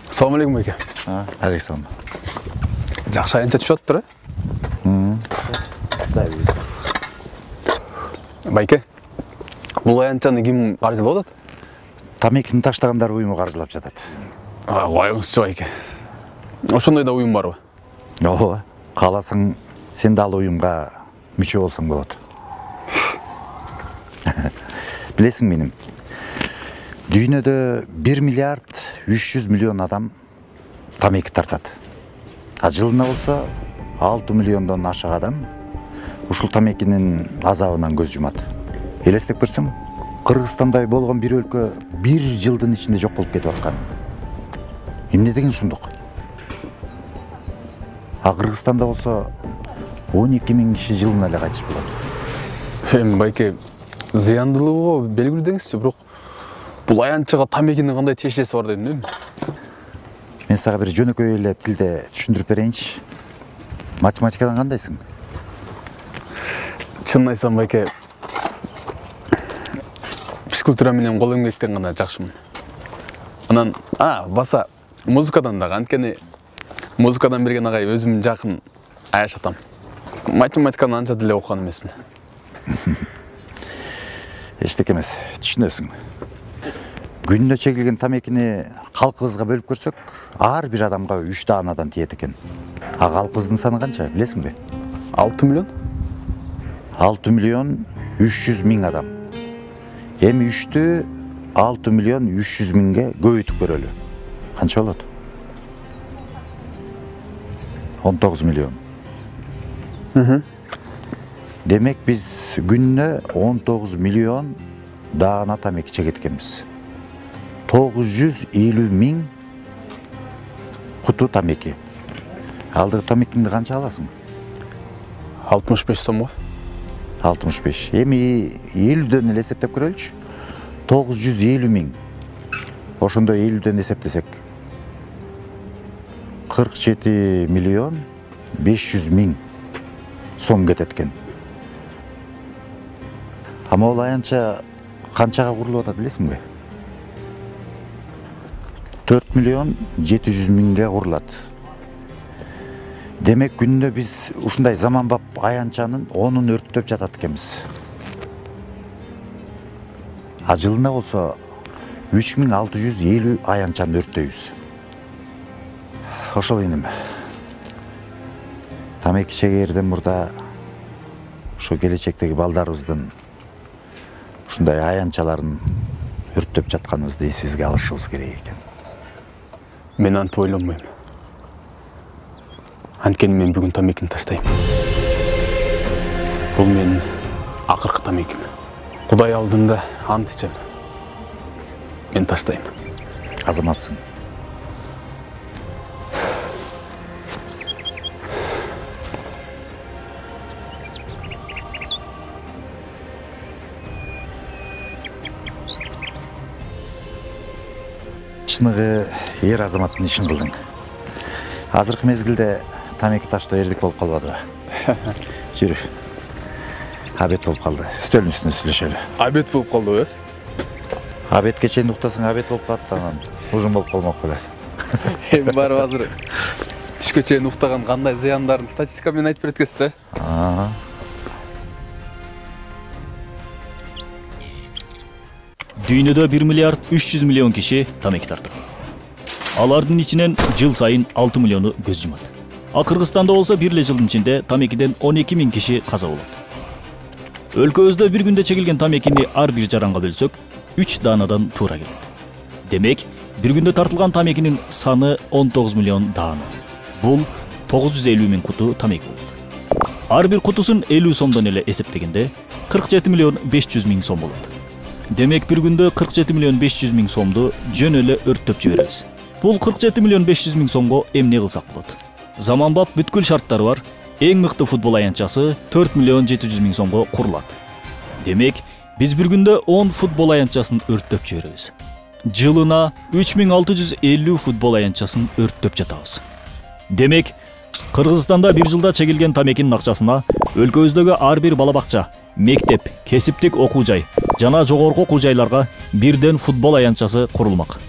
Assalamu alaikum байке. Алейкум. Жақсы аянча түшіп тұр, Байке, бұл аянчаны кім қаржылап отады? Тамекini таштағандар ұйымы қаржылап жатады. Ойыңызшы, Байке. Ошондай да ұйым бар ба? Ооба, қаласың, сен де ал ұйымға мүше болсаң болады. Білесің менің, дүйнөдө 1 миллиард 300 миллион адам тамеки тартады. Жылына болса 6 миллиондон ашық адам ушул тамекинин азабынан көз жумат. Елестеп көрсөң, Кыргызстандай болгон бир өлкө 1 жылдын ичинде жок болуп кетип аткан. Эмне деген ушундук? А Кыргызстанда болсо 12 000 киши жылына эле кайтыш болот. Эми Байке, зыяндылыгы белгилүү деңизчи, бирок бул аянчага тамекинин кандай тиешеси бар дедим, эми? Мен сага бир жөнөкөй эле тилде түшүндүрүп берейинчи. Математикадан кандайсың? Чынын айтсам, Байке, физкультура менен кол эмгектен гана жакшымын. Анан, баса музыкадан дагы, анткени музыкадан берген агай өзүмдүн жакын аяш атам. Математиканы анча деле окуган эмесмин. Эчтеке эмес, түшүнөсүң. Күнүнө чегилген тамекини калкыбызга бөлүп көрсөк, ар бир адамга 3 даанадан тиет экен. А калкыбыздын саны канча, билесиңби? 6 миллион? 6 миллион 300 миң адам. Эми 3-тү 6 миллион 300 миңге көбөйтүп көрөлү. Канча болот? 19 миллион. Демек биз күнүнө 19 миллион даана тамеки чегет экенбиз. 950 миң куту тамеки. Алдыгы тамекинди канча аласың? 65 сом го. 65. Эми 50дөн эле эсептеп көрөлүчү. 950 миң. Ошондо 50дөн эсептесек 47 миллион 500 миң сом кетет экен. Ама ол аянча канчага курулуп атат билесиңби? 4 миллион 700 миңге курулат. Демек күнүнө биз ушундай заманбап аянчанын 10-ун өрттөп жатат экенбиз. А жылына болсо 3650 аянчаны өрттөйбүз. Ошол иним. Тамеки чегерден мурда ушу келечектеги балдарыбыздын ушундай аянчаларын өрттөп жатканыбызды эсибизге алышыбыз керек экен. Мен антип ойлонбойм. Анткени мен бүгүн тамекини таштайм. Бул менин акыркы тамеким. Кудай алдында ант ичем. Мен таштайм. Азаматсың. Чыныгы эр азаматтын ишин кылдың. Азыркы мезгилде тамеки таштоо эрдик болуп калбадыбы? Жүрү. Абет болуп калды. Стөлдүн үстүнө сүйлөшөлү. Абет болуп калды, Абетке чейин уктасаң абет болуп калат, анан ужун болуп калмак беле. Эми барып азыр түшкө чейин уктаган кандай зыяндарын статистика менен айтып берет экенсиз, Дүйнөдө 1 миллиард 300 миллион киши тамеки тартат. Алардын ичинен жыл сайын 6 миллиону көз жумат. А Кыргызстанда болсо бир эле жылдын ичинде тамекиден 12 000 киши каза болот. Өлкөбүздө бир күндө чегилген тамекини ар бир жаранга бөлсөк, 3 даанадан туура келет. Демек, бир күндө тартылган тамекинин саны 19 миллион даана. Бул 950 миң куту тамеки болот. Ар бир кутусын 50 сомдон эле эсептегенде 47 миллион 500 миң сом болот. Демек, бир күндө 47 миллион 500 миң сомду жөн эле өрттөп жиберебиз. Бул 47 миллион 500 миң сомго эмне кылсак болот? Заманбап бүткүл шарттары бар эң мыкты футбол аянчасы 4 миллион 700 миң сомго курулат. Демек, биз бир күндө 10 футбол аянчасын өрттөп жиберебиз. Жылына 3650 футбол аянчасын өрттөп жатабыз. Демек, Кыргызстанда бир жылда чегилген тамекинин акчасына өлкөбүздөгү ар бир бала бакча, мектеп, кесиптик окуу жай жана жогорку окуу жайларга бирден футбол аянтчасы курулмак.